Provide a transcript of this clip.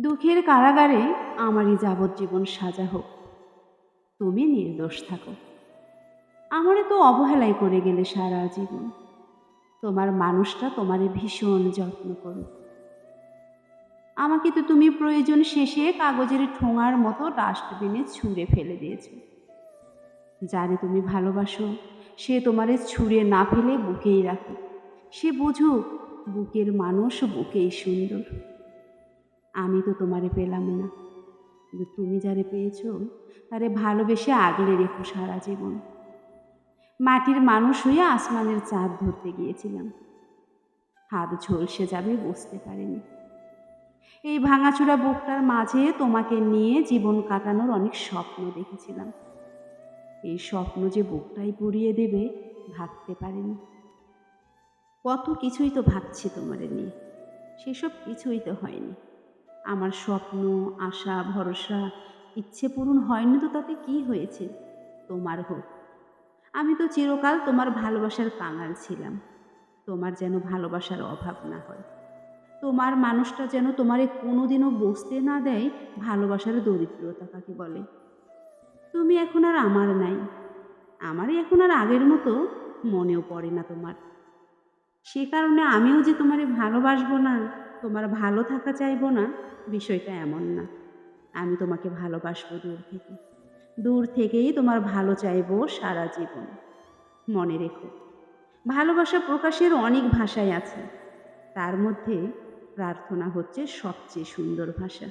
দুঃখের কারাগারে আমারই যাবজ্জীবন সাজা হোক, তুমি নির্দোষ থাকো। আমারে তো অবহেলাই করে গেলে সারা জীবন, তোমার মানুষটা তোমারে ভীষণ যত্ন করুক। আমাকে তো তুমি প্রয়োজন শেষে কাগজের ঠোঙার মতো ডাস্টবিনে ছুঁড়ে ফেলে দিয়েছো। যারে তুমি ভালোবাসো সে তোমারে ছুঁড়ে না ফেলে বুকেই রাখো, সে বুঝুক বুকের মানুষ বুকেই সুন্দর। আমি তো তোমারে পেলাম না, কিন্তু তুমি যারে পেয়েছো তারে ভালোবেসে আগলে রেখো সারা জীবন। মাটির মানুষ হয়ে আসমানের চাঁদ ধরতে গিয়েছিলাম, হাত ঝলসে যাবে বুঝতে পারিনি। এই ভাঙাচোরা বুকটার মাঝে তোমাকে নিয়ে জীবন কাটানোর অনেক স্বপ্ন দেখেছিলাম। এই স্বপ্ন যে বুকটাই পুড়িয়ে দেবে ভাবতে পারিনি। কত কিছুই তো ভাবছি তোমারে নিয়ে, সেসব কিছুই তো হয়নি। আমার স্বপ্ন, আশা, ভরসা, ইচ্ছে পূরণ হয়নি তো তাতে কি হয়েছে? তোমার হোক। আমি তো চিরকাল তোমার ভালোবাসার কাঙাল ছিলাম। তোমার যেন ভালোবাসার অভাব না হয়, তোমার মানুষটা যেন তোমারে কোনোদিনও বসতে না দেয় ভালোবাসার দরিদ্রতা কাকে বলে। তুমি এখন আর আমার নাই, আমারই এখন আর আগের মতো মনেও পড়ে না তোমার। সে কারণে আমিও যে তোমারে ভালোবাসবো না, তোমার ভালো থাকা চাইবো না, বিষয়টা এমন না। আমি তোমাকে ভালোবাসবো দূর থেকে, দূর থেকেই তোমার ভালো চাইবো সারা জীবন। মনে রেখো, ভালোবাসা প্রকাশের অনেক ভাষাই আছে, তার মধ্যে প্রার্থনা হচ্ছে সবচেয়ে সুন্দর ভাষা।